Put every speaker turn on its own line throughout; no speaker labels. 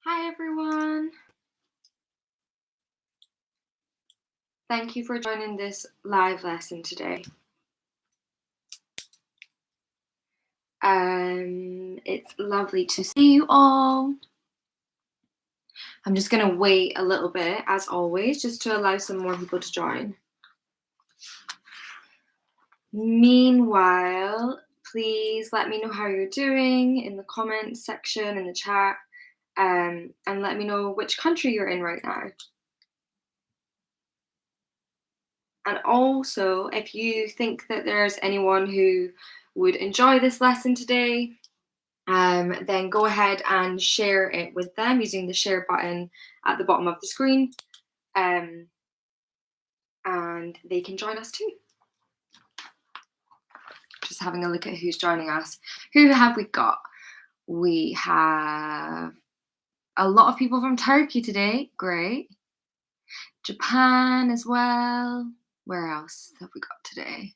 Hi everyone. Thank you for joining this live lesson today. It's lovely to see you all. I'm just going to wait a little bit, as always, just to allow some more people to join. Meanwhile, please let me know how you're doing in the comments section, in the chat, and let me know which country you're in right now. And also, if you think that there's anyone who would enjoy this lesson today, then go ahead and share it with them using the share button at the bottom of the screen, and they can join us too. Just having a look at who's joining us. Who have we got? We have a lot of people from Turkey today. Great. Japan as well. Where else have we got today?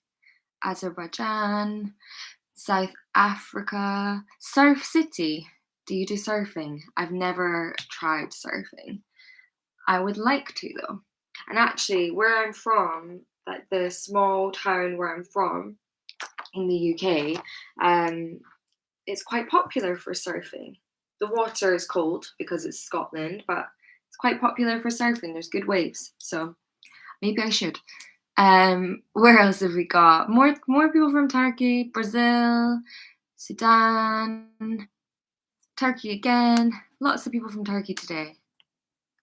Azerbaijan, South Africa, Surf City. Do you do surfing? I've never tried surfing. I would like to though. And actually, where I'm from, like the small town where I'm from in the UK, it's quite popular for surfing. The water is cold because it's Scotland, but it's quite popular for surfing. There's good waves, so maybe I should. Where else have we got? More people from Turkey, Brazil, Sudan, Turkey again. Lots of people from Turkey today.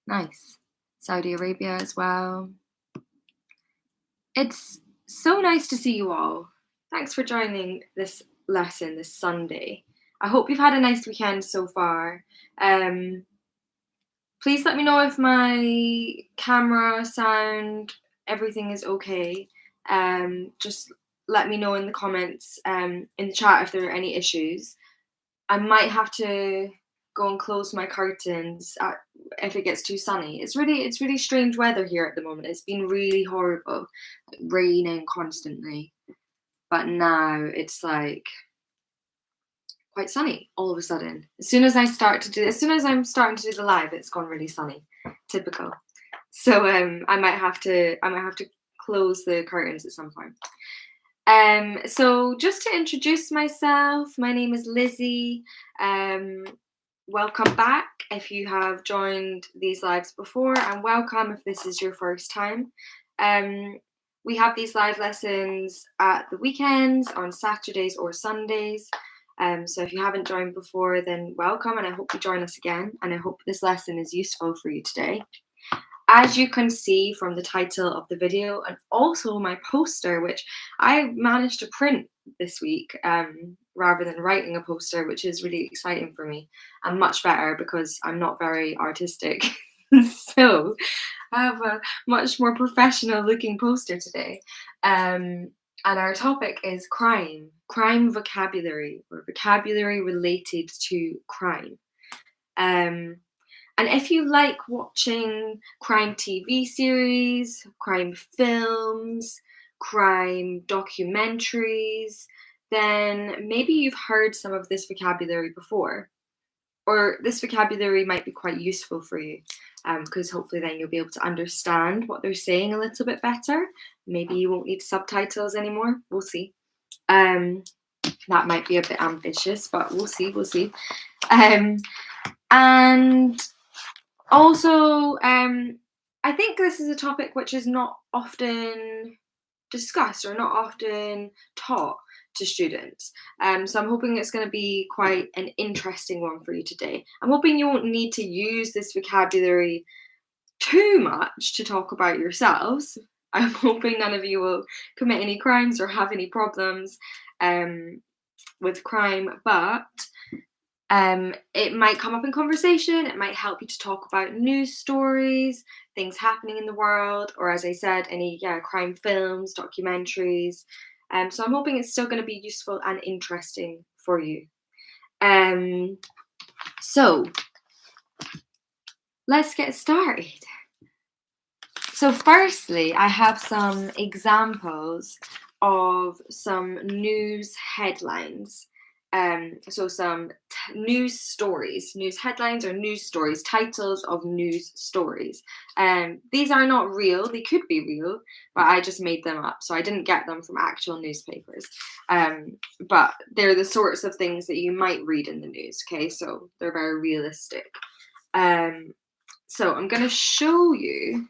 Nice. Saudi Arabia as well. It's so nice to see you all. Thanks for joining this lesson this Sunday. I hope you've had a nice weekend so far. Please let me know if my camera, sound, everything is okay. Just let me know in the comments, in the chat if there are any issues. I might have to go and close my curtains if it gets too sunny. It's really strange weather here at the moment. It's been really horrible, like raining constantly. But now it's like quite sunny all of a sudden. As soon as I'm starting to do the live, it's gone really sunny. Typical. So I might have to close the curtains at some point. So just to introduce myself, my name is Lizzie. Welcome back if you have joined these lives before, and welcome if this is your first time. We have these live lessons at the weekends, on Saturdays or Sundays. So if you haven't joined before, then welcome, and I hope you join us again, and I hope this lesson is useful for you today. As you can see from the title of the video, and also my poster, which I managed to print this week, rather than writing a poster, which is really exciting for me and much better because I'm not very artistic. So I have a much more professional looking poster today. And our topic is crime vocabulary, or vocabulary related to crime. And if you like watching crime TV series, crime films, crime documentaries, then maybe you've heard some of this vocabulary before. Or this vocabulary might be quite useful for you, because hopefully then you'll be able to understand what they're saying a little bit better. Maybe you won't need subtitles anymore. We'll see. That might be a bit ambitious, but we'll see. And also, I think this is a topic which is not often discussed or not often taught to students. So I'm hoping it's going to be quite an interesting one for you today. I'm hoping you won't need to use this vocabulary too much to talk about yourselves. I'm hoping none of you will commit any crimes or have any problems with crime, but it might come up in conversation. It might help you to talk about news stories, things happening in the world, or as I said, any crime films, documentaries. So I'm hoping it's still going to be useful and interesting for you. So let's get started. So firstly, I have some examples of some news headlines. So some news stories, news headlines or news stories, titles of news stories. These are not real. They could be real, but I just made them up. So I didn't get them from actual newspapers. But they're the sorts of things that you might read in the news. Okay, so they're very realistic. So I'm going to show you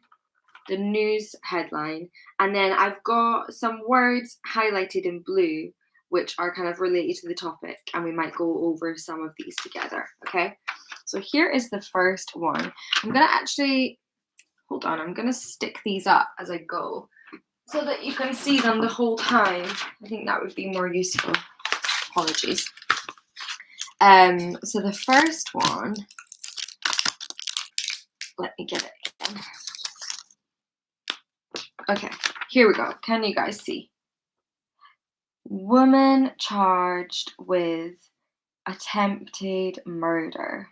the news headline, and then I've got some words highlighted in blue which are kind of related to the topic, and we might go over some of these together. Okay, so here is the first one. I'm gonna actually hold on, I'm gonna stick these up as I go so that you can see them the whole time. I think that would be more useful. Apologies. So the first one, let me get it again. Okay, here we go. Can you guys see? Woman charged with attempted murder.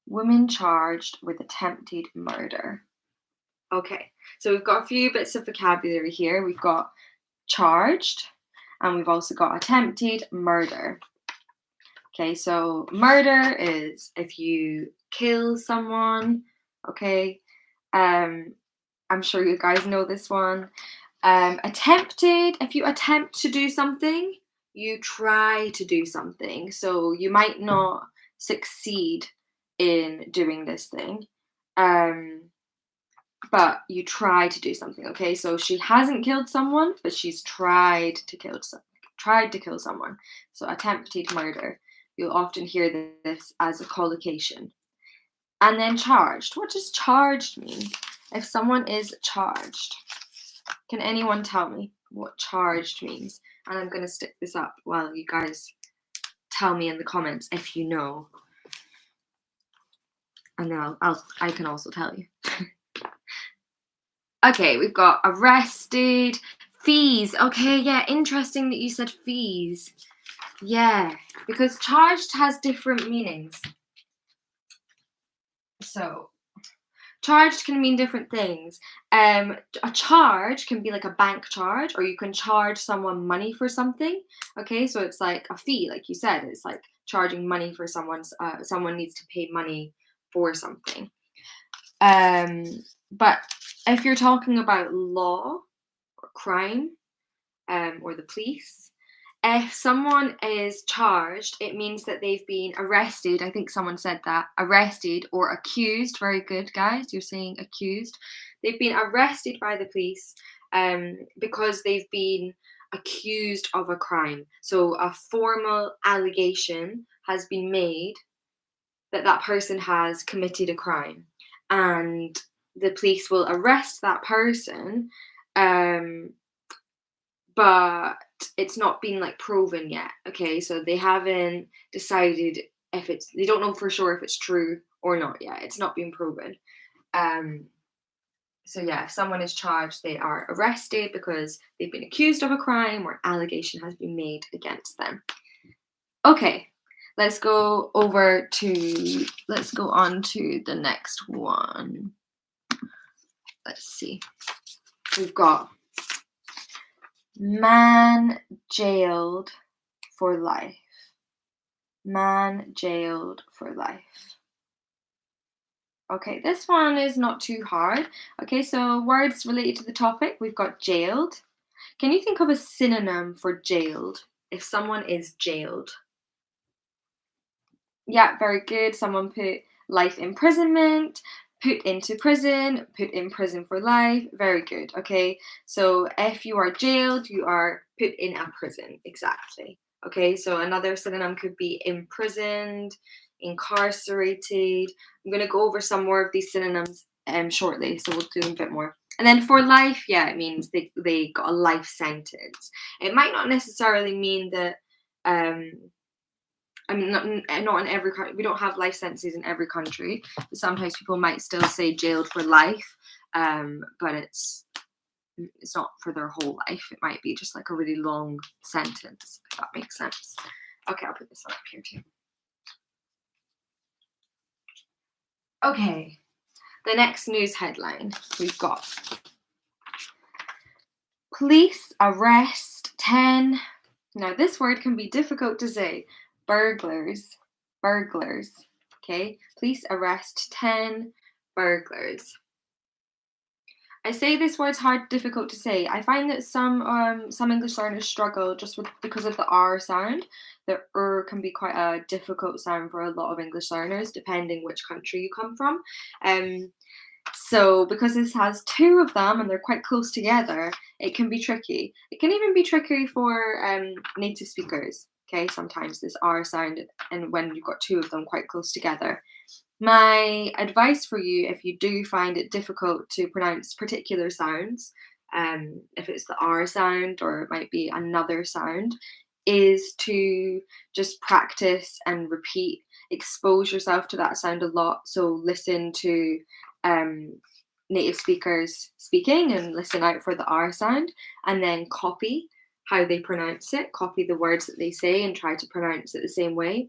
Woman charged with attempted murder. Okay, so we've got a few bits of vocabulary here. We've got charged, and we've also got attempted murder. Okay, so murder is if you kill someone. Okay, I'm sure you guys know this one. Attempted, if you attempt to do something, you try to do something. So you might not succeed in doing this thing, but you try to do something. Okay, so she hasn't killed someone, but she's tried to kill someone. So attempted murder. You'll often hear this as a collocation. And then charged. What does charged mean? If someone is charged, can anyone tell me what charged means? And I'm going to stick this up while you guys tell me in the comments if you know. And then I can also tell you. Okay, we've got arrested, fees. Okay, yeah, interesting that you said fees. Yeah, because charged has different meanings. So charged can mean different things. A charge can be like a bank charge, or you can charge someone money for something. Okay, so it's like a fee, like you said. It's like charging money for someone needs to pay money for something. But if you're talking about law or crime, or the police, if someone is charged, it means that they've been arrested. I think someone said that. Arrested or accused. Very good, guys. You're saying accused. They've been arrested by the police because they've been accused of a crime. So a formal allegation has been made that that person has committed a crime. And the police will arrest that person, but it's not been like proven yet. Okay, so they haven't decided if they don't know for sure if it's true or not yet. It's not been proven. So yeah, if someone is charged, they are arrested because they've been accused of a crime or allegation has been made against them. Okay, let's go on to the next one. Let's see. We've got man jailed for life. Man jailed for life. Okay, this one is not too hard. Okay, so words related to the topic. We've got jailed. Can you think of a synonym for jailed? If someone is jailed. Yeah, very good. Someone put life imprisonment, put into prison, put in prison for life. Very good. Okay, so if you are jailed, you are put in a prison. Exactly. Okay, so another synonym could be imprisoned, incarcerated. I'm going to go over some more of these synonyms shortly, so we'll do a bit more. And then for life, yeah, it means they got a life sentence. It might not necessarily mean that I mean, not in every country. We don't have life sentences in every country. But sometimes people might still say jailed for life, but it's not for their whole life. It might be just like a really long sentence, if that makes sense. Okay, I'll put this one up here too. Okay, the next news headline we've got: police arrest 10 Now, this word can be difficult to say. Burglars. Burglars. Okay. Police arrest 10 burglars. I say this word's difficult to say. I find that some English learners struggle just because of the R sound. The can be quite a difficult sound for a lot of English learners, depending which country you come from. So because this has two of them and they're quite close together, it can be tricky. It can even be tricky for native speakers. Okay, sometimes this R sound, and when you've got two of them quite close together. My advice for you, if you do find it difficult to pronounce particular sounds, if it's the R sound or it might be another sound, is to just practice and repeat, expose yourself to that sound a lot. So listen to native speakers speaking and listen out for the R sound, and then copy how they pronounce it, copy the words that they say and try to pronounce it the same way.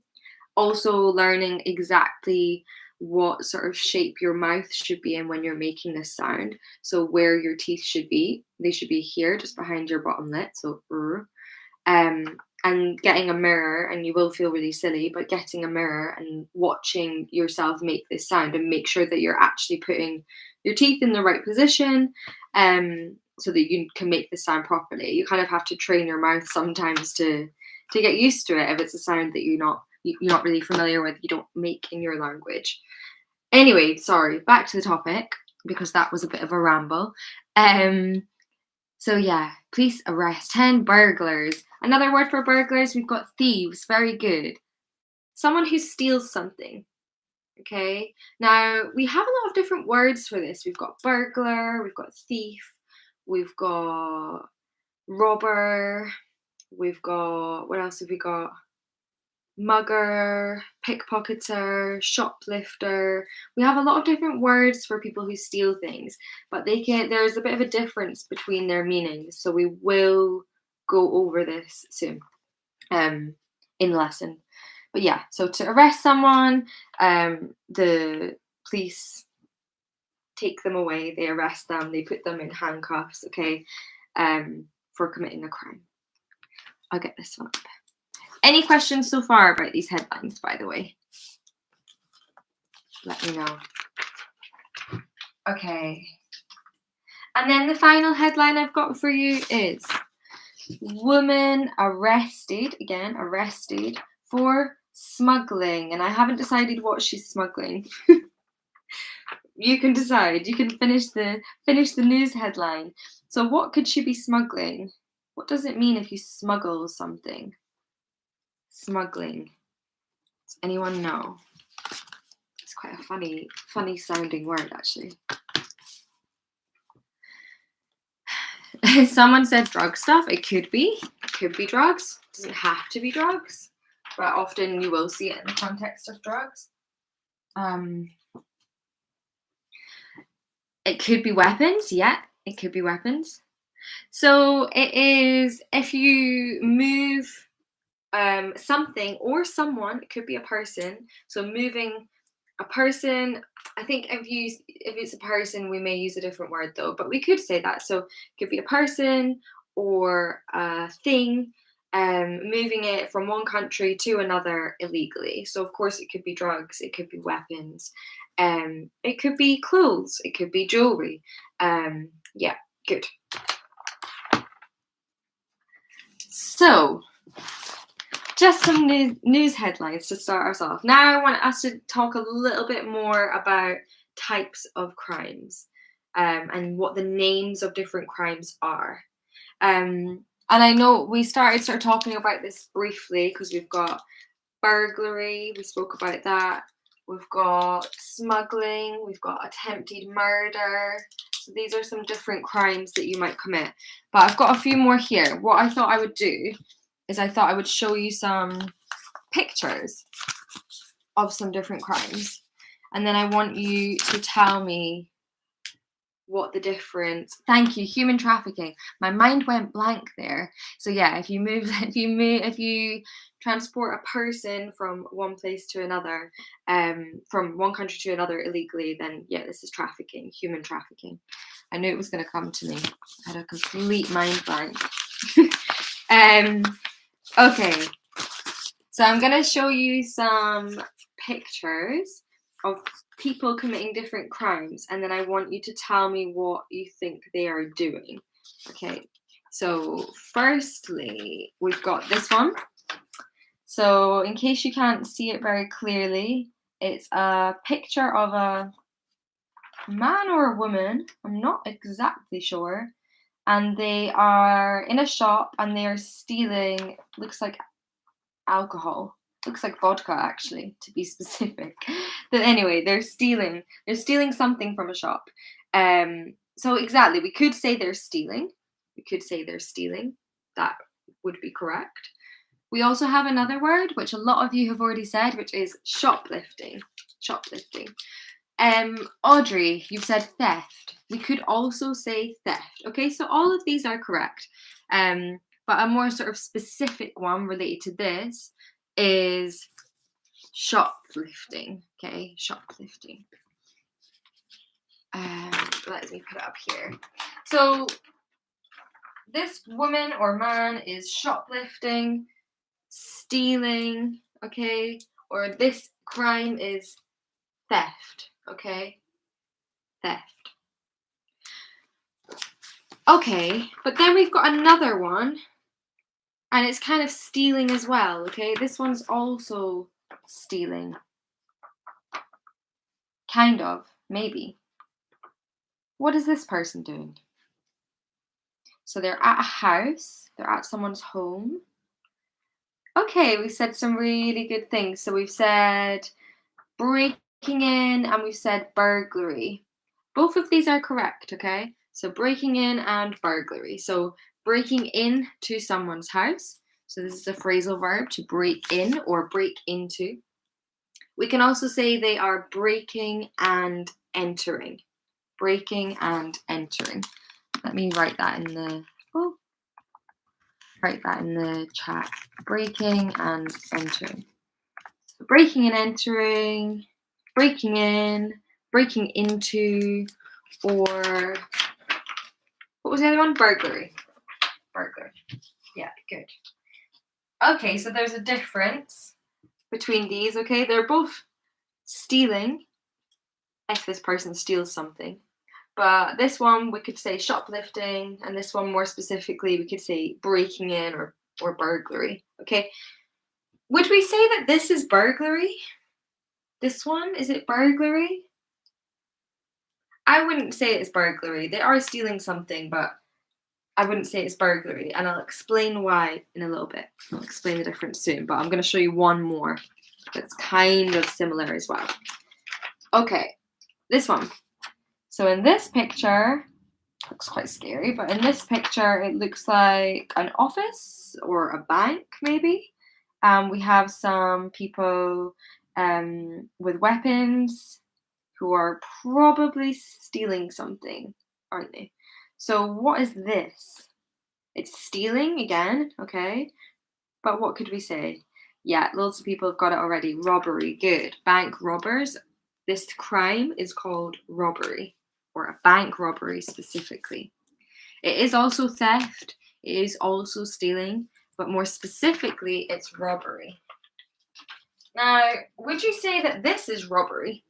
Also learning exactly what sort of shape your mouth should be in when you're making this sound. So where your teeth should be, they should be here, just behind your bottom lip. So and getting a mirror, and you will feel really silly, but getting a mirror and watching yourself make this sound and make sure that you're actually putting your teeth in the right position, so that you can make this sound properly. You kind of have to train your mouth sometimes to get used to it if it's a sound that you're not really familiar with, you don't make in your language. Anyway, sorry, back to the topic, because that was a bit of a ramble. So yeah, police arrest 10 burglars. Another word for burglars, we've got thieves. Very good. Someone who steals something. Okay. Now, we have a lot of different words for this. We've got burglar, we've got thief, we've got robber, we've got, what else have we got? Mugger, pickpocketer, shoplifter. We have a lot of different words for people who steal things, but there's a bit of a difference between their meanings. So we will go over this soon in the lesson. But yeah, so to arrest someone, the police take them away, they arrest them, they put them in handcuffs, okay, for committing a crime. I'll get this one up. Any questions so far about these headlines, by the way? Let me know. Okay. And then the final headline I've got for you is woman arrested for smuggling. And I haven't decided what she's smuggling. You can decide. You can finish the news headline. So what could she be smuggling? What does it mean if you smuggle something? Smuggling. Does anyone know? It's quite a funny sounding word, actually. Someone said drug stuff. It could be. It could be drugs. It doesn't have to be drugs, but often you will see it in the context of drugs. It could be weapons. Yeah, it could be weapons. So it is if you move something or someone. It could be a person. So moving a person. I think if it's a person, we may use a different word though, but we could say that. So it could be a person or a thing, moving it from one country to another illegally. So of course it could be drugs, it could be weapons, it could be clothes, it could be jewelry. Yeah, good. So just some news headlines to start us off. Now I want us to talk a little bit more about types of crimes, and what the names of different crimes are. And I know we started talking about this briefly because we've got burglary, we spoke about that. We've got smuggling, we've got attempted murder. So these are some different crimes that you might commit. But I've got a few more here. What I thought I would do is I thought I would show you some pictures of some different crimes. And then I want you to tell me what the difference. Thank you. Human trafficking. My mind went blank there. So yeah, if you transport a person from one place to another, from one country to another illegally, then yeah, this is trafficking, human trafficking. I knew it was going to come to me. I had a complete mind blank. Okay, so I'm gonna show you some pictures of people committing different crimes, and then I want you to tell me what you think they are doing. Okay, so firstly, we've got this one. So in case you can't see it very clearly, it's a picture of a man or a woman, I'm not exactly sure, and they are in a shop and they are stealing, looks like alcohol. Looks like vodka actually, to be specific. But anyway, they're stealing something from a shop. So exactly, we could say they're stealing. We could say they're stealing. That would be correct. We also have another word, which a lot of you have already said, which is shoplifting. Shoplifting. Audrey, you've said theft. We could also say theft. Okay, so all of these are correct. But a more sort of specific one related to this is shoplifting. Okay, shoplifting. Let me put it up here. So this woman or man is shoplifting, stealing, okay, or this crime is theft, okay, theft. Okay, but then we've got another one, and it's kind of stealing as well, okay? This one's also stealing. Kind of, maybe. What is this person doing? So they're at a house, they're at someone's home. Okay, we said some really good things. So we've said breaking in and we've said burglary. Both of these are correct, okay? So breaking in and burglary. So breaking in to someone's house. So this is a phrasal verb, to break in or break into. We can also say they are breaking and entering. Breaking and entering. Let me write that in the chat. Breaking and entering. So breaking and entering, breaking in, breaking into, or what was the other one? Burglary. Burglary. Yeah, good. Okay, so there's a difference between these, okay? They're both stealing, if this person steals something. But this one we could say shoplifting, and this one more specifically we could say breaking in or burglary, okay? Would we say that this is burglary? This one, is it burglary? I wouldn't say it's burglary. They are stealing something, but I wouldn't say it's burglary, and I'll explain why in a little bit. I'll explain the difference soon, but I'm going to show you one more that's kind of similar as well. Okay, this one. So in this picture, looks quite scary, but in this picture, it looks like an office or a bank, maybe. We have some people with weapons who are probably stealing something, aren't they? So what is this? It's stealing again, okay? But what could we say? Yeah, loads of people have got it already. Robbery, good. Bank robbers. This crime is called robbery, or a bank robbery specifically. It is also theft, it is also stealing, but more specifically, it's robbery. Now, would you say that this is robbery?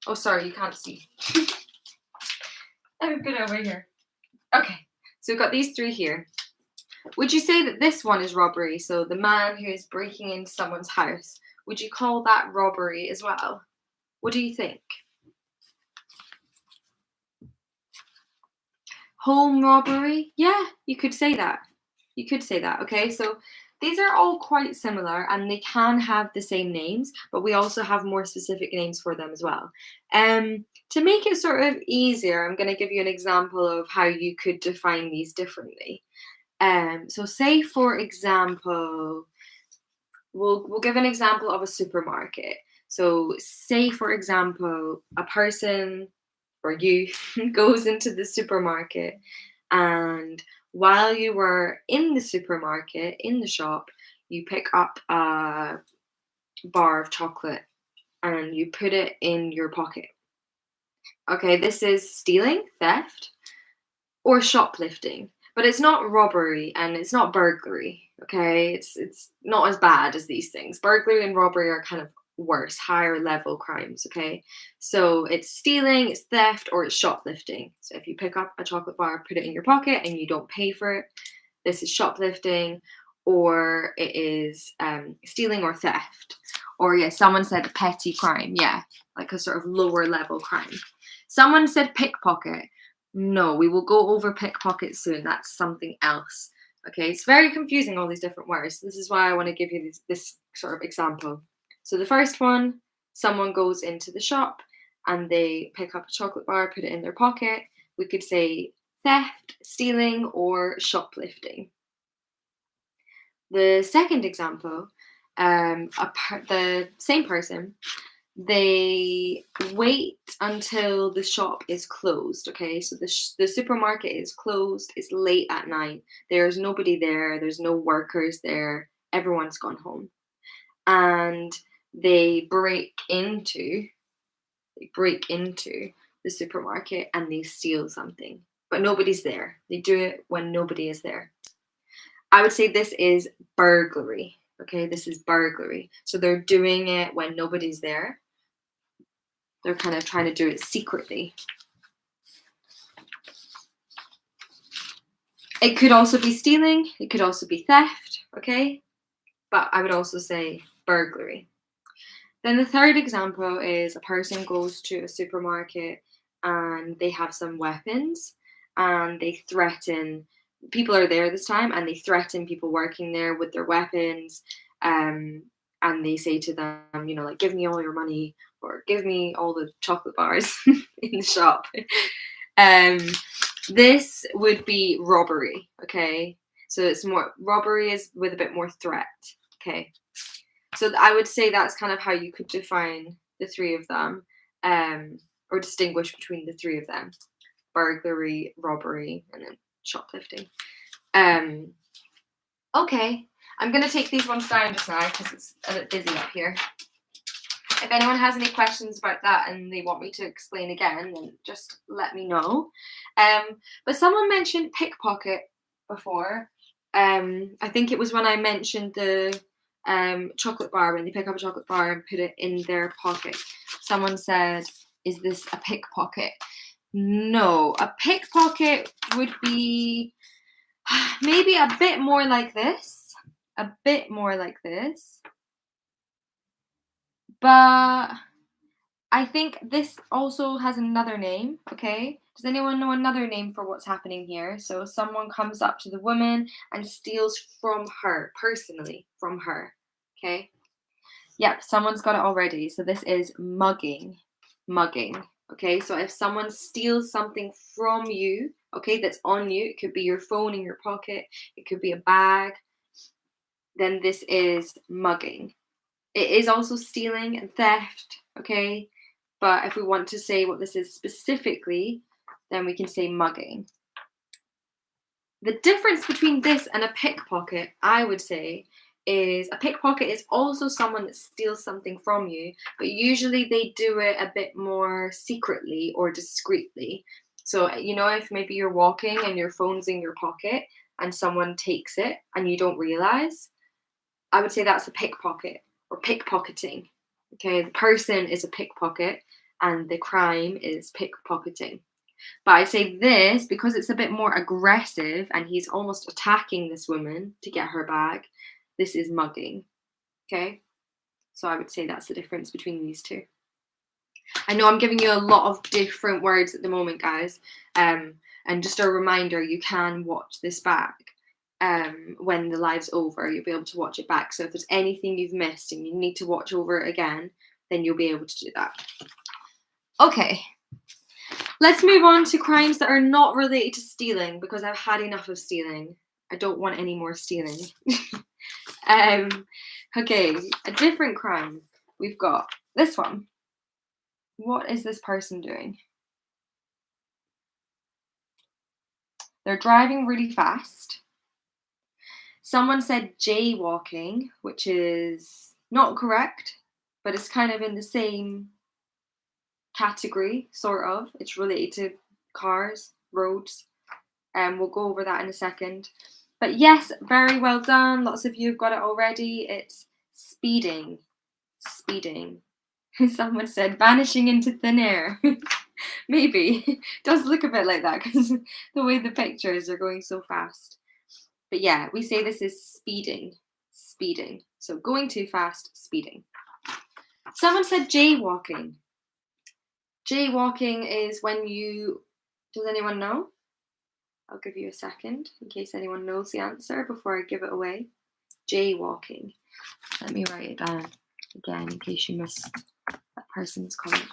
Oh, sorry, you can't see. I've been over here. Okay, so we've got these three here. Would you say that this one is robbery? So the man who is breaking into someone's house, would you call that robbery as well? What do you think? Home robbery? Yeah, you could say that. You could say that, okay? So these are all quite similar and they can have the same names, but we also have more specific names for them as well. To make it sort of easier, I'm going to give you an example of how you could define these differently. So say for example, we'll give an example of a supermarket. So say for example, a person or you goes into the supermarket, and while you were in the supermarket, in the shop, you pick up a bar of chocolate and you put it in your pocket. Okay, this is stealing, theft, or shoplifting, but it's not robbery and it's not burglary. Okay, it's not as bad as these things. Burglary and robbery are kind of worse, higher level crimes. Okay, so it's stealing, it's theft, or it's shoplifting. So if you pick up a chocolate bar, put it in your pocket, and you don't pay for it, this is shoplifting, or it is stealing or theft. Or yeah, someone said petty crime. Yeah, like a sort of lower level crime. Someone said pickpocket. No, we will go over pickpocket soon. That's something else. Okay, it's very confusing, all these different words. This is why I want to give you this sort of example. So the first one, someone goes into the shop and they pick up a chocolate bar, put it in their pocket. We could say theft, stealing, or shoplifting. The second example, the same person, they wait until the shop is closed. Okay, so the supermarket is closed. It's late at night. There's nobody there. There's no workers there. Everyone's gone home, and they break into the supermarket and they steal something, but nobody's there. They do it when nobody is there. I would say this is burglary. Okay, this is burglary. So they're doing it when nobody's there. They're kind of trying to do it secretly. It could also be stealing. It could also be theft. Okay, but I would also say burglary. Then the third example is a person goes to a supermarket and they have some weapons and they threaten people are there this time and they threaten people working there with their weapons, and they say to them, you know, like, give me all your money or give me all the chocolate bars in the shop. um, this would be robbery. Okay, so it's more robbery is with a bit more threat. Okay, so I would say that's kind of how you could define the three of them, or distinguish between the three of them: burglary, robbery, and then shoplifting. Okay, I'm gonna take these ones down just now because it's a bit busy up here. If anyone has any questions about that and they want me to explain again, then just let me know. But someone mentioned pickpocket before. I think it was when I mentioned the chocolate bar, when they pick up a chocolate bar and put it in their pocket. Someone said, is this a pickpocket? No, a pickpocket would be maybe a bit more like this. A bit more like this. But I think this also has another name, okay? Does anyone know another name for what's happening here? So someone comes up to the woman and steals from her, personally, from her, okay? Yep, someone's got it already. So this is mugging. Mugging, okay? So if someone steals something from you, okay, that's on you, it could be your phone in your pocket, it could be a bag, then this is mugging. It is also stealing and theft, okay? But if we want to say what this is specifically, then we can say mugging. The difference between this and a pickpocket, I would say, is a pickpocket is also someone that steals something from you, but usually they do it a bit more secretly or discreetly. So, you know, if maybe you're walking and your phone's in your pocket and someone takes it and you don't realize, I would say that's a pickpocket or pickpocketing. Okay, the person is a pickpocket and the crime is pickpocketing. But I'd say this, because it's a bit more aggressive and he's almost attacking this woman to get her bag, this is mugging. Okay, so I would say that's the difference between these two. I know I'm giving you a lot of different words at the moment, guys. And just a reminder, you can watch this back. When the live's over, you'll be able to watch it back. So if there's anything you've missed and you need to watch over it again, then you'll be able to do that. Okay, let's move on to crimes that are not related to stealing, because I've had enough of stealing. I don't want any more stealing. Okay, a different crime. We've got this one. What is this person doing? They're driving really fast. Someone said jaywalking, which is not correct, but it's kind of in the same category, sort of. It's related to cars, roads, and we'll go over that in a second. But yes, very well done. Lots of you have got it already. It's speeding. Speeding. Someone said vanishing into thin air. Maybe. It does look a bit like that because the way the pictures are going so fast. But yeah, we say this is speeding. Speeding. So going too fast, speeding. Someone said jaywalking. Jaywalking is when you... Does anyone know? I'll give you a second in case anyone knows the answer before I give it away. Jaywalking. Let me write it down again in case you missed that person's comment.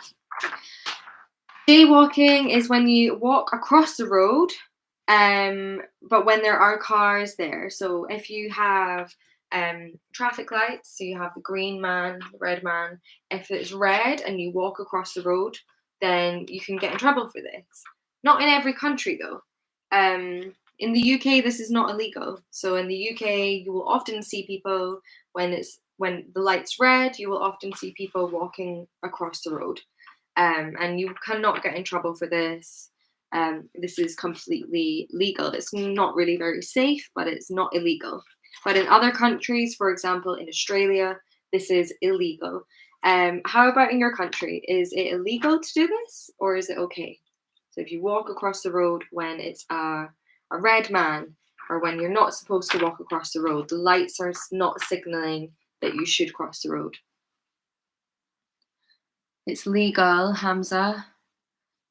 Jaywalking is when you walk across the road, but when there are cars there. So if you have traffic lights, so you have the green man, the red man. If it's red and you walk across the road, then you can get in trouble for this. Not in every country though. In the UK, this is not illegal. So in the UK, you will often see people when the light's red, you will often see people walking across the road. And you cannot get in trouble for this. This is completely legal. It's not really very safe, but it's not illegal. But in other countries, for example, in Australia, this is illegal. How about in your country? Is it illegal to do this, or is it okay? So if you walk across the road when it's a red man, or when you're not supposed to walk across the road, the lights are not signaling that you should cross the road. It's legal, Hamza.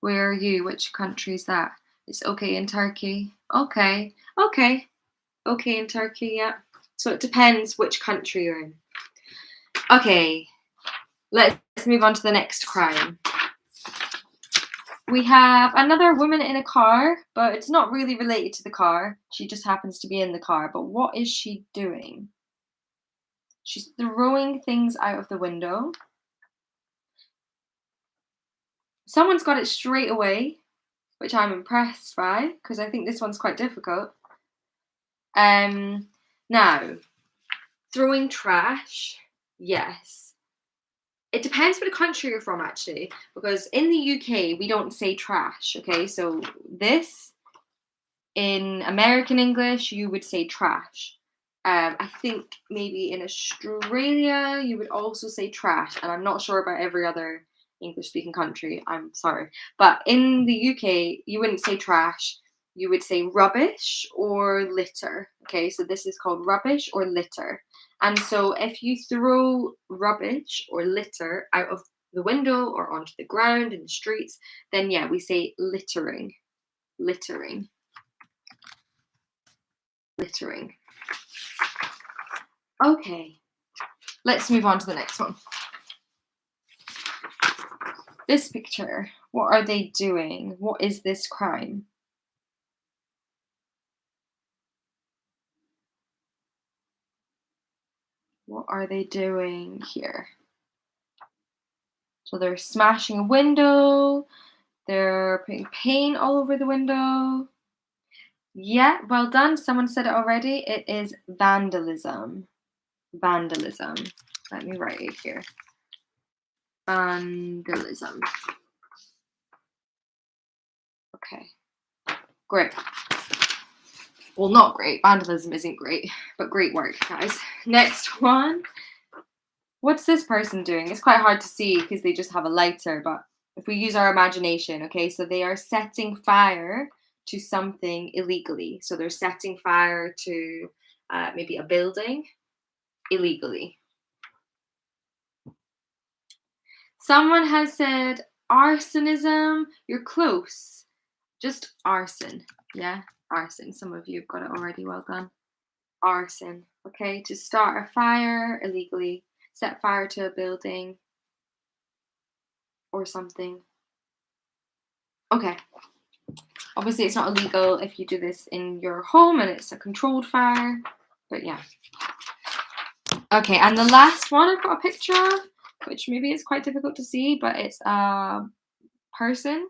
Where are you? Which country is that? It's okay in Turkey. Okay in Turkey, yeah. So it depends which country you're in. Okay, let's move on to the next crime. We have another woman in a car, but it's not really related to the car. She just happens to be in the car. But what is she doing? She's throwing things out of the window. Someone's got it straight away, which I'm impressed by, because I think this one's quite difficult. Now, throwing trash, yes. It depends what country you're from, actually, because in the UK, we don't say trash, okay? So this, in American English, you would say trash. I think maybe in Australia, you would also say trash, and I'm not sure about every other English-speaking country, I'm sorry. But in the UK, you wouldn't say trash, you would say rubbish or litter, okay? So this is called rubbish or litter. And so if you throw rubbish or litter out of the window or onto the ground in the streets, then yeah, we say littering. Littering. Littering. Okay, let's move on to the next one. This picture, what are they doing? What is this crime? What are they doing here? So they're smashing a window. They're putting paint all over the window. Yeah, well done. Someone said it already. It is vandalism. Vandalism. Let me write it here. Vandalism. Okay, great. Well, not great. Vandalism isn't great, but great work, guys. Next one. What's this person doing? It's quite hard to see because they just have a lighter, but if we use our imagination, okay, so they are setting fire to something illegally. So they're setting fire to maybe a building illegally. Someone has said arsonism. You're close. Just arson. Yeah, arson. Some of you have got it already. Well done. Arson. Okay, to start a fire illegally. Set fire to a building or something. Okay. Obviously, it's not illegal if you do this in your home and it's a controlled fire, but yeah. Okay, and the last one I've got a picture of, which maybe is quite difficult to see, but it's a person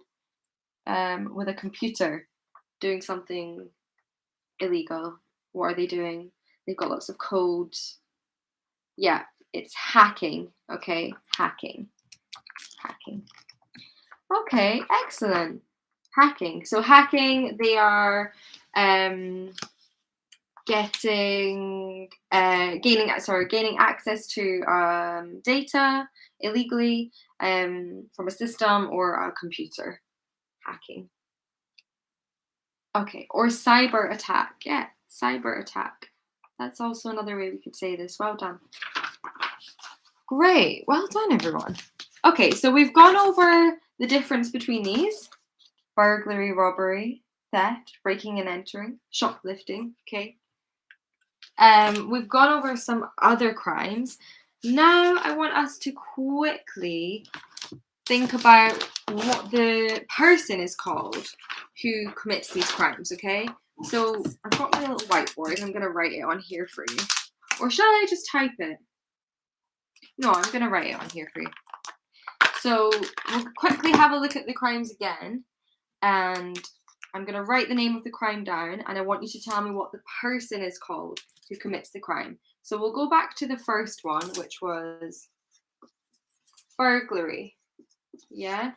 with a computer doing something illegal. What are they doing? They've got lots of codes. Yeah, it's hacking. Okay, hacking. Hacking. Okay, excellent. Hacking. So hacking, they are gaining access to data illegally from a system or a computer. Hacking. Okay, or cyber attack. Yeah, cyber attack. That's also another way we could say this. Well done. Great. Well done, everyone. Okay, so we've gone over the difference between these: burglary, robbery, theft, breaking and entering, shoplifting. Okay. We've gone over some other crimes. Now I want us to quickly think about what the person is called who commits these crimes, okay? So I've got my little whiteboard. I'm going to write it on here for you. Or shall I just type it? No, I'm going to write it on here for you. So we'll quickly have a look at the crimes again. And I'm going to write the name of the crime down. And I want you to tell me what the person is called who commits the crime. So we'll go back to the first one, which was burglary. Yeah?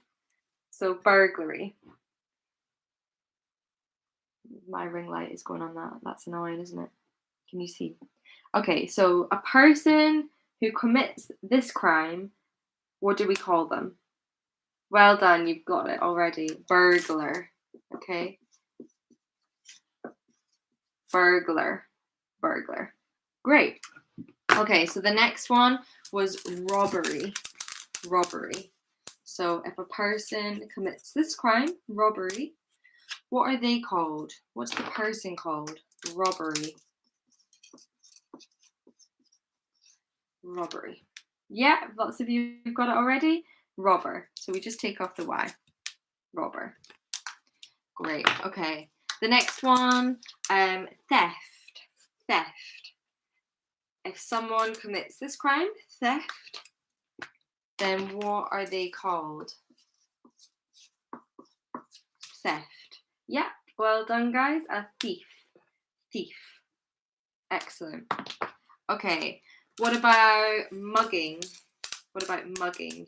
So burglary. My ring light is going on that. That's annoying, isn't it? Can you see? Okay, so a person who commits this crime, what do we call them? Well done, you've got it already. Burglar. Okay. Burglar. Burglar. Great. Okay, so the next one was robbery. Robbery. So if a person commits this crime, robbery, what are they called? What's the person called? Robbery. Robbery. Yeah, lots of you have got it already. Robber. So we just take off the Y. Robber. Great. Okay. The next one, theft. Theft. If someone commits this crime, theft, then what are they called? Theft. Yeah, well done, guys. A thief. Thief. Excellent. Okay, what about mugging? What about mugging?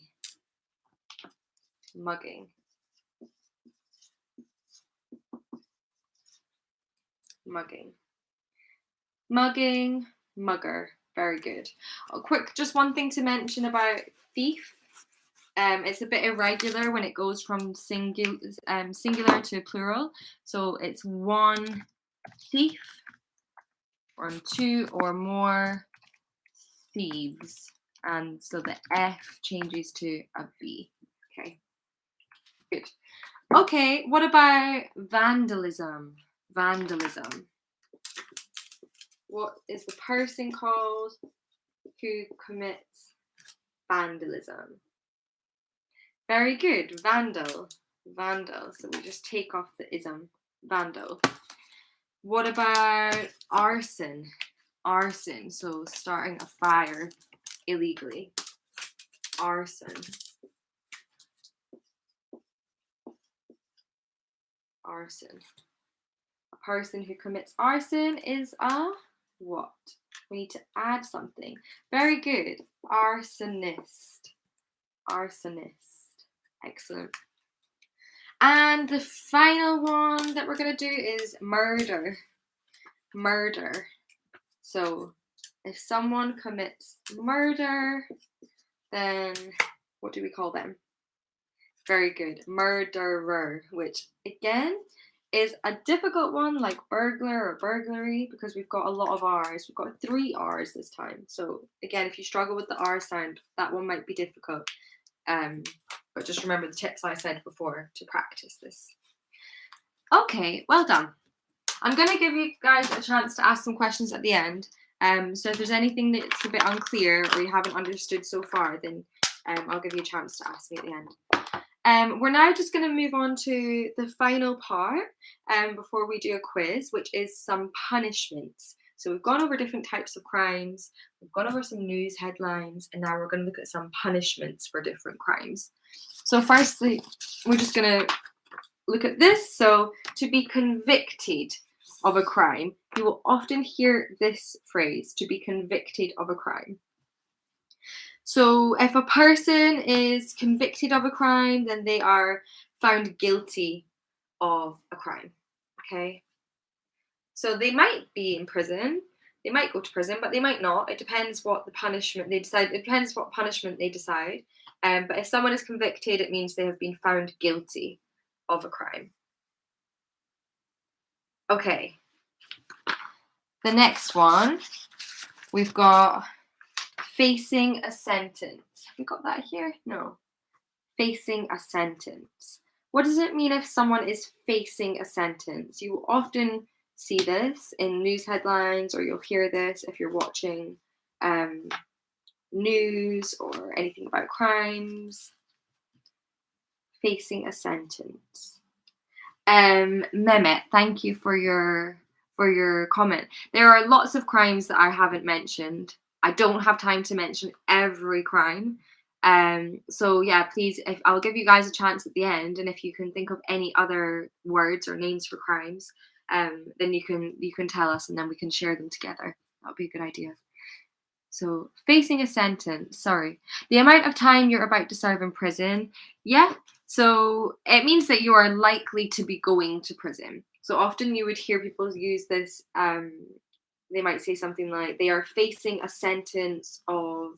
Mugging. Mugging. Mugging, mugger. Very good. Just one thing to mention about thief. It's a bit irregular when it goes from singular to plural. So it's one thief, or two or more thieves. And so the F changes to a V. Okay, good. Okay, what about vandalism? Vandalism. What is the person called who commits vandalism? Very good. Vandal. Vandal. So we just take off the ism. Vandal. What about arson? Arson. So starting a fire illegally. Arson. Arson. A person who commits arson is a what? We need to add something. Very good. Arsonist. Arsonist. Excellent. And the final one that we're going to do is murder. Murder. So if someone commits murder, then what do we call them? Very good. Murderer, which again is a difficult one, like burglar or burglary, because we've got a lot of R's. We've got 3 R's this time. So again, if you struggle with the R sound, that one might be difficult. But just remember the tips I said before to practice this. Okay, well done. I'm going to give you guys a chance to ask some questions at the end. So if there's anything that's a bit unclear or you haven't understood so far, then I'll give you a chance to ask me at the end. We're now just going to move on to the final part before we do a quiz, which is some punishments. So we've gone over different types of crimes, we've gone over some news headlines, and now we're going to look at some punishments for different crimes. So firstly, we're just going to look at this. So to be convicted of a crime, you will often hear this phrase, to be convicted of a crime. So if a person is convicted of a crime, then they are found guilty of a crime, okay? So they might be in prison. They might go to prison, but they might not. It depends what the punishment they decide. It depends what punishment they decide. But if someone is convicted, it means they have been found guilty of a crime. Okay. The next one, we've got facing a sentence. Have we got that here? No. Facing a sentence. What does it mean if someone is facing a sentence? You often see this in news headlines, or you'll hear this if you're watching news or anything about crimes. Facing a sentence. Mehmet, thank you for your comment. There are lots of crimes that I haven't mentioned. I don't have time to mention every crime. So yeah, please, if I'll give you guys a chance at the end, and if you can think of any other words or names for crimes, then you can tell us, and then we can share them together. That would be a good idea. So facing a sentence, sorry. The amount of time you're about to serve in prison. Yeah, so it means that you are likely to be going to prison. So often you would hear people use this, they might say something like they are facing a sentence of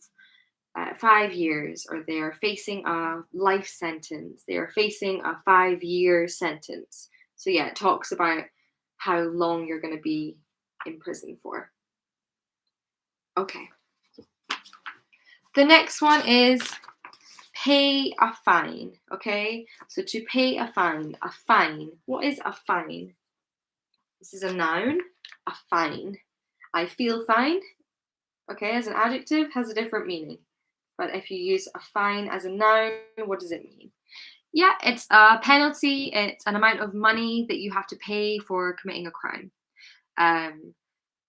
5 years, or they are facing a life sentence. They are facing a 5-year sentence. So yeah, it talks about how long you're going to be in prison for. Okay. The next one is pay a fine, okay? So to pay a fine. What is a fine? This is a noun, a fine. I feel fine, okay, as an adjective has a different meaning. But if you use a fine as a noun, what does it mean? Yeah, it's a penalty. It's an amount of money that you have to pay for committing a crime.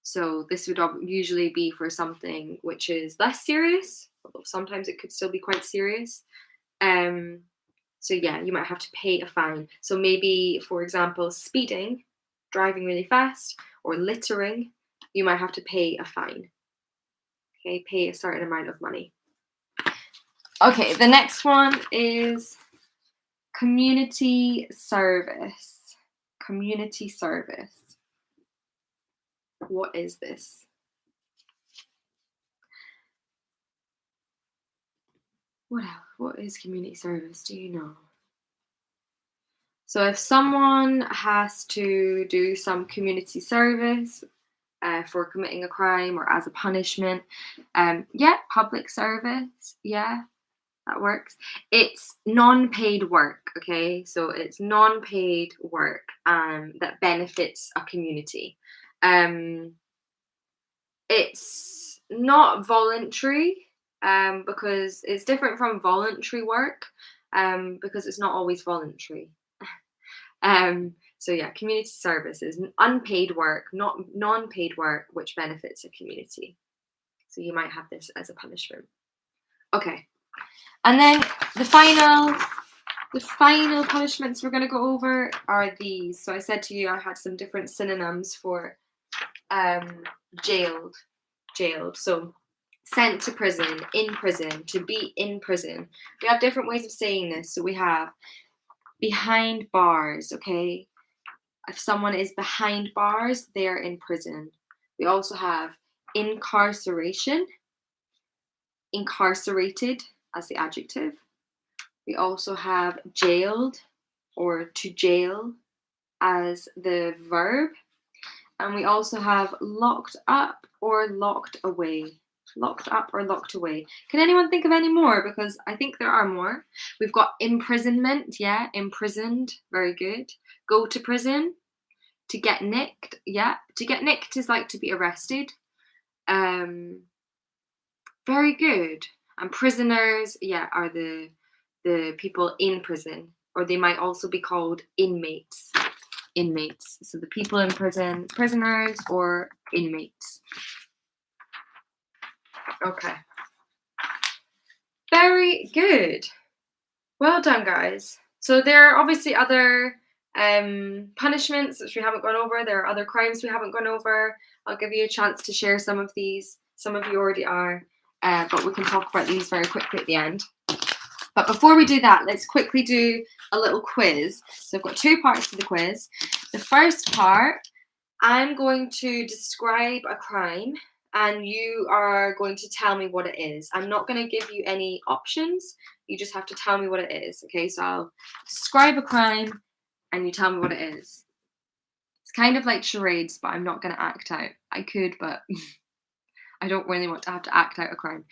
So this would usually be for something which is less serious, although sometimes it could still be quite serious. So yeah, you might have to pay a fine. So maybe, for example, speeding, driving really fast, or littering, you might have to pay a fine. Okay, pay a certain amount of money. Okay, the next one is community service. Community service. What is this? What is community service? Do you know? So if someone has to do some community service for committing a crime or as a punishment, yeah, public service, yeah, that works. It's non-paid work, okay? So it's non-paid work that benefits a community. It's not voluntary because it's different from voluntary work because it's not always voluntary. So yeah, community service is unpaid work, not non-paid work, which benefits a community. So you might have this as a punishment. Okay. And then the final punishments we're going to go over are these. So I said to you I had some different synonyms for jailed. So sent to prison, in prison, to be in prison. We have different ways of saying this. So we have behind bars, okay? If someone is behind bars, they're in prison. We also have incarceration, incarcerated as the adjective. We also have jailed, or to jail, as the verb. And we also have locked up or locked away. Locked up or locked away. Can anyone think of any more? Because I think there are more. We've got imprisonment, yeah, imprisoned, very good. Go to prison, to get nicked, yeah. To get nicked is like to be arrested. Very good. And prisoners, yeah, are the people in prison, or they might also be called inmates. Inmates. So the people in prison, prisoners or inmates. Okay. Very good. Well done, guys. So there are obviously other punishments which we haven't gone over. There are other crimes we haven't gone over. I'll give you a chance to share some of these. Some of you already are, but we can talk about these very quickly at the end. But before we do that, let's quickly do a little quiz. So I've got 2 parts to the quiz. The first part I'm going to describe a crime and you are going to tell me what it is. I'm not going to give you any options. You just have to tell me what it is. Okay, so I'll describe a crime and you tell me what it is. It's kind of like charades, but I'm not going to act out. I could, but I don't really want to have to act out a crime.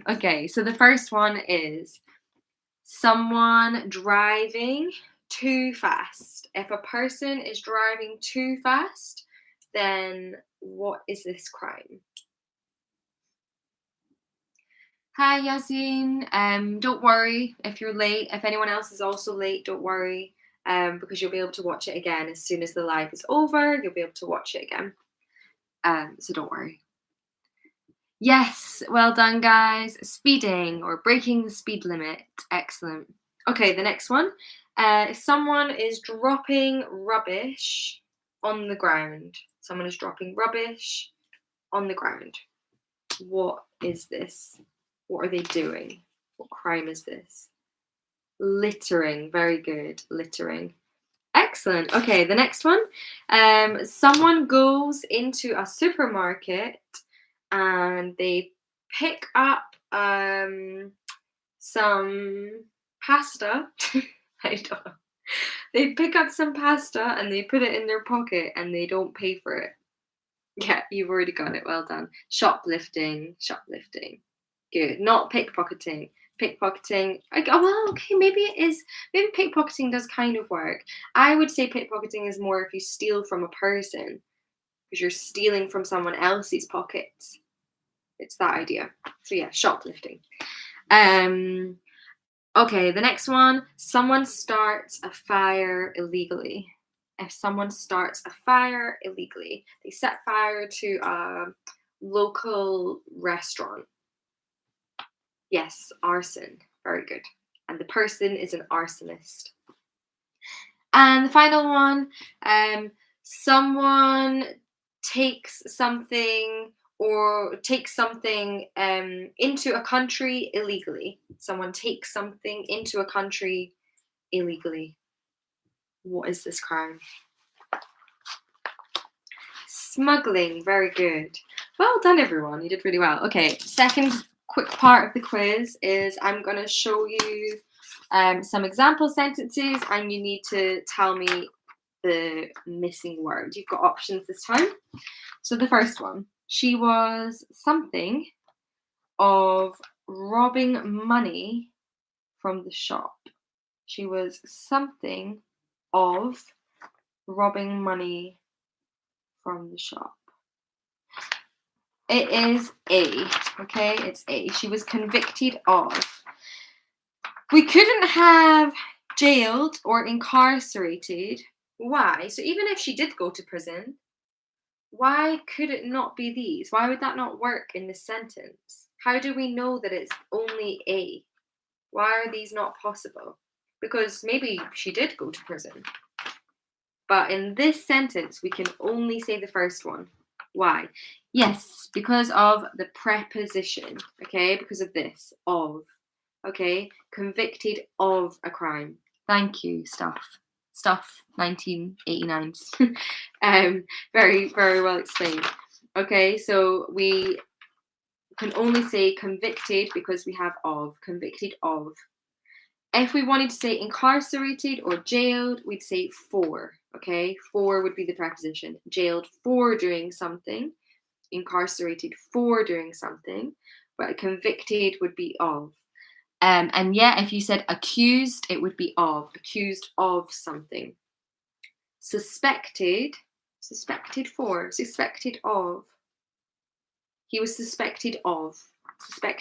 Okay, so the first one is someone driving too fast. If a person is driving too fast, then what is this crime? Hi, Yasin. Don't worry if you're late. If anyone else is also late, don't worry. Because you'll be able to watch it again as soon as the live is over. You'll be able to watch it again. So don't worry. Yes, well done, guys. Speeding or breaking the speed limit. Excellent. Okay, the next one. Someone is dropping rubbish on the ground. Someone is dropping rubbish on the ground. What is this? What are they doing? What crime is this? Littering. Very good. Littering. Excellent. Okay, the next one. Someone goes into a supermarket and they pick up some pasta. I don't know. They pick up some pasta and they put it in their pocket and they don't pay for it. Yeah, you've already got it. Well done. Shoplifting. Shoplifting. Good. Not pickpocketing. Pickpocketing. Oh, well, okay, maybe it is. Maybe pickpocketing does kind of work. I would say pickpocketing is more if you steal from a person because you're stealing from someone else's pockets. It's that idea. So yeah, shoplifting. Okay, the next one. Someone starts a fire illegally. If someone starts a fire illegally, they set fire to a local restaurant. Yes, arson. Very good. And the person is an arsonist. And the final one, someone takes something into a country illegally. Someone takes something into a country illegally. What is this crime? Smuggling. Very good. Well done, everyone. You did really well. Okay, second quick part of the quiz is I'm going to show you some example sentences and you need to tell me the missing word. You've got options this time. So the first one, she was something of robbing money from the shop. She was something of robbing money from the shop. It is A, okay? It's A. She was convicted of. We couldn't have jailed or incarcerated. Why? So even if she did go to prison, why could it not be these? Why would that not work in this sentence? How do we know that it's only A? Why are these not possible? Because maybe she did go to prison. But in this sentence, we can only say the first one. Why? Yes, because of the preposition, okay? Because of this, of, okay? Convicted of a crime. Thank you, Stuff 1989s. Very, very well explained. Okay, so we can only say convicted because we have of, convicted of. If we wanted to say incarcerated or jailed, we'd say for, okay? For would be the preposition. Jailed for doing something, incarcerated for doing something, but convicted would be of. And yeah, if you said accused, it would be of, accused of something. Suspected for, suspected of. He was suspected of. I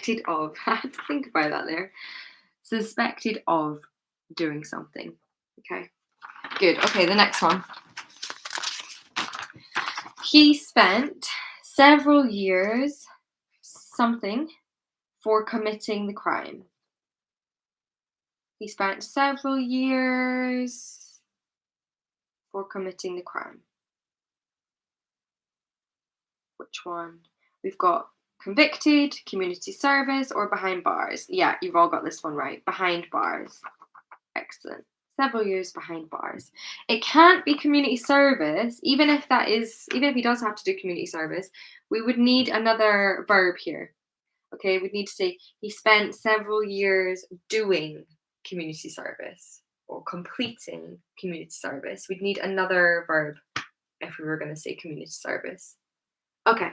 had to think about that there. Suspected of doing something. Okay, good. Okay, the next one. He spent several years something for committing the crime. He spent several years for committing the crime. Which one? We've got convicted, community service, or behind bars. Yeah, you've all got this one right. Behind bars. Excellent. Several years behind bars. It can't be community service, even if he does have to do community service, we would need another verb here. Okay, we'd need to say he spent several years doing community service or completing community service. We'd need another verb if we were going to say community service. Okay.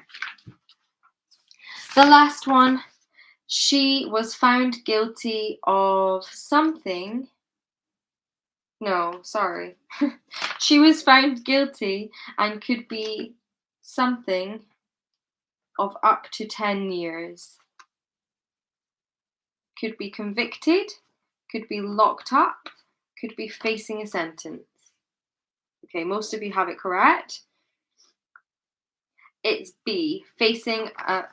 The last one. She was found guilty of something. No, sorry. She was found guilty and could be something of up to 10 years. Could be convicted, could be locked up, could be facing a sentence. Okay, most of you have it correct. It's B, facing a...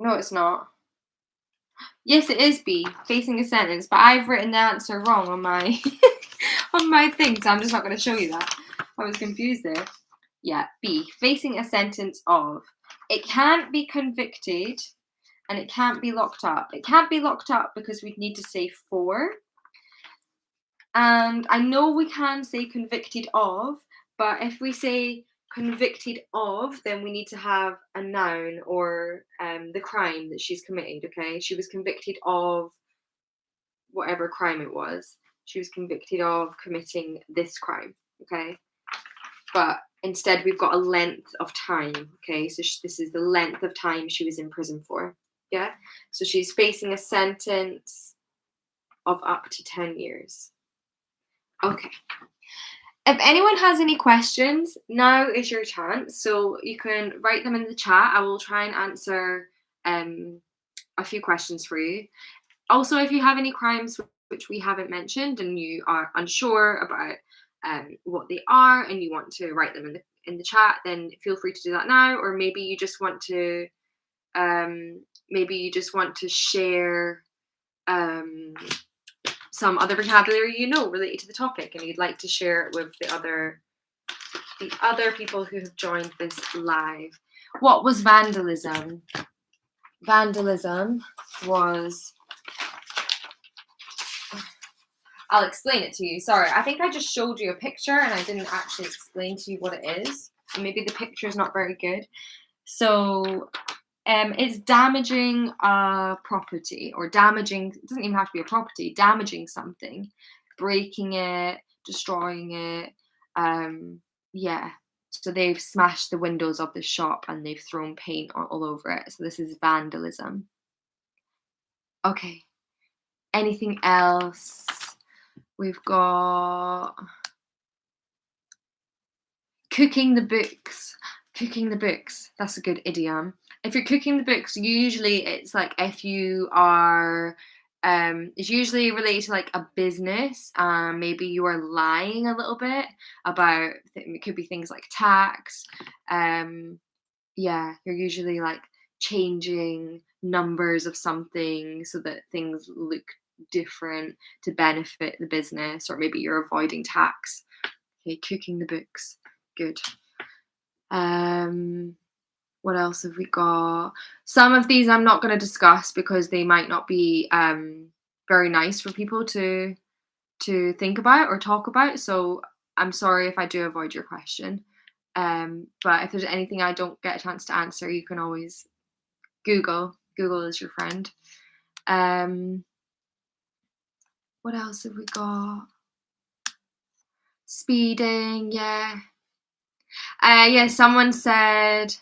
No, it's not. Yes, it is B, facing a sentence, but I've written the answer wrong on my on my thing, so I'm just not going to show you that. I was confused there. Yeah, B, facing a sentence of. It can't be convicted and it can't be locked up. It can't be locked up because we'd need to say for. And I know we can say convicted of, but if we say convicted of, then we need to have a noun or the crime that she's committed, okay? She was convicted of whatever crime it was. She was convicted of committing this crime, okay? But instead we've got a length of time, okay? So this is the length of time she was in prison for, yeah? So she's facing a sentence of up to 10 years. Okay. If anyone has any questions, now is your chance. So you can write them in the chat. I will try and answer a few questions for you. Also, if you have any crimes which we haven't mentioned and you are unsure about what they are and you want to write them in the chat, then feel free to do that now. Or maybe you just want to share some other vocabulary related to the topic, and you'd like to share it with the other people who have joined this live. What was vandalism? Vandalism was... I'll explain it to you. Sorry, I think I just showed you a picture and I didn't actually explain to you what it is. Maybe the picture is not very good. So it's damaging a property, or damaging, it doesn't even have to be a property, damaging something, breaking it, destroying it. Yeah, so they've smashed the windows of the shop and they've thrown paint all over it. So this is vandalism. Okay, anything else? We've got cooking the books. Cooking the books, that's a good idiom. If you're cooking the books, usually it's like if you are, it's usually related to like a business. Maybe you are lying a little bit about, it could be things like tax. Yeah, you're usually like changing numbers of something so that things look different to benefit the business, or maybe you're avoiding tax. Okay, cooking the books, good. What else have we got? Some of these I'm not going to discuss because they might not be very nice for people to think about or talk about. So I'm sorry if I do avoid your question. But if there's anything I don't get a chance to answer, you can always Google. Google is your friend. What else have we got? Speeding, yeah. Yeah, someone said,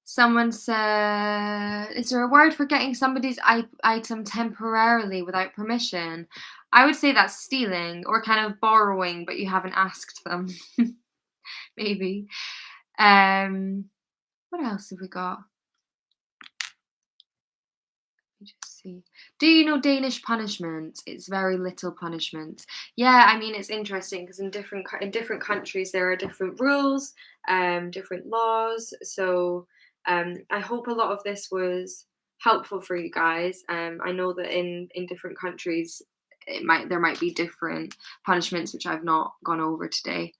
is there a word for getting somebody's item temporarily without permission? I would say that's stealing, or kind of borrowing, but you haven't asked them. Maybe. What else have we got? Let me just see. Do you know Danish punishments? It's very little punishment. Yeah, I mean, it's interesting because in different countries there are different rules, different laws. So I hope a lot of this was helpful for you guys. I know that in different countries there might be different punishments which I've not gone over today.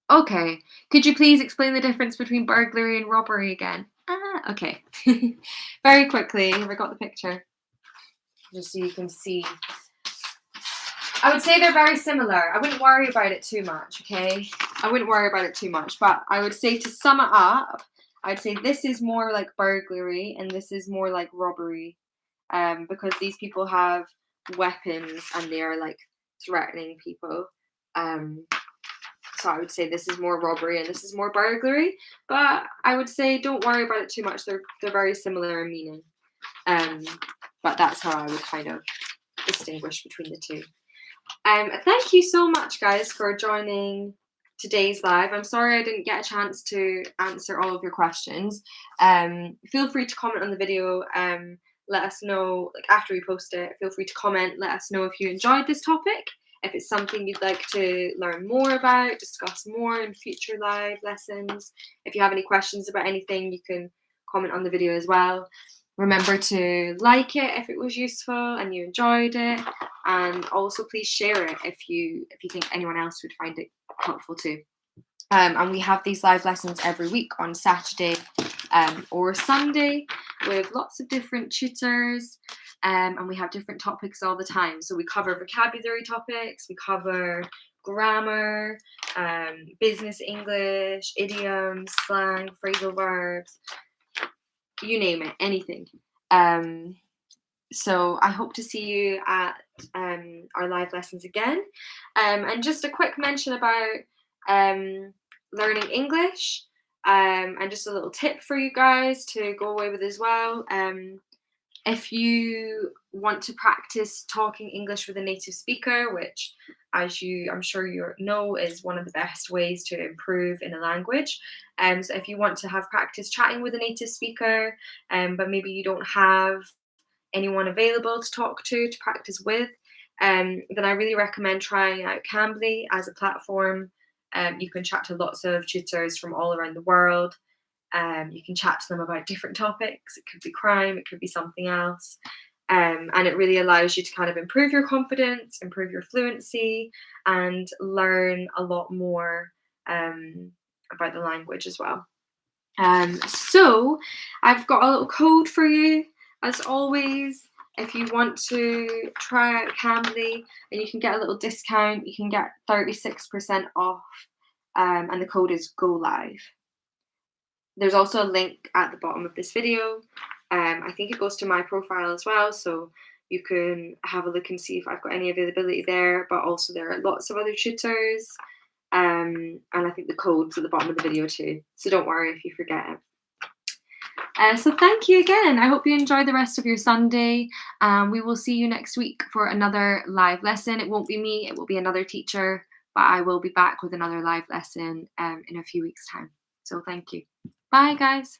Okay, could you please explain the difference between burglary and robbery again? Okay. Very quickly, have I got the picture? just so you can see. I would say they're very similar. I wouldn't worry about it too much, okay? I wouldn't worry about it too much, but I would say, to sum it up, I'd say this is more like burglary and this is more like robbery, because these people have weapons and they are like threatening people. So I would say this is more robbery and this is more burglary, but I would say don't worry about it too much. They're very similar in meaning, but that's how I would kind of distinguish between the two. Thank you so much, guys, for joining today's live. I'm sorry I didn't get a chance to answer all of your questions. Feel free to comment on the video. Let us know, like, after we post it. Feel free to comment. Let us know if you enjoyed this topic. If it's something you'd like to learn more about, discuss more in future live lessons. If you have any questions about anything, you can comment on the video as well. Remember to like it if it was useful and you enjoyed it, and also please share it if you think anyone else would find it helpful too. And we have these live lessons every week on Saturday or Sunday with lots of different tutors, and we have different topics all the time. So we cover vocabulary topics, we cover grammar, business English, idioms, slang, phrasal verbs, you name it, anything. So I hope to see you at our live lessons again. And just a quick mention about learning English, and just a little tip for you guys to go away with as well. If you want to practice talking English with a native speaker, which, as I'm sure you know, is one of the best ways to improve in a language. So if you want to have practice chatting with a native speaker, but maybe you don't have anyone available to talk to practice with, then I really recommend trying out Cambly as a platform. You can chat to lots of tutors from all around the world. You can chat to them about different topics. It could be crime, it could be something else. And it really allows you to kind of improve your confidence, improve your fluency, and learn a lot more about the language as well. So I've got a little code for you, as always. If you want to try out Cambly and you can get a little discount, you can get 36% off, and the code is GOLIVE. There's also a link at the bottom of this video. I think it goes to my profile as well, so you can have a look and see if I've got any availability there, but also there are lots of other tutors, and I think the code's at the bottom of the video too, so don't worry if you forget it. So thank you again. I hope you enjoy the rest of your Sunday. We will see you next week for another live lesson. It won't be me, it will be another teacher, but I will be back with another live lesson in a few weeks' time. So thank you. Bye, guys.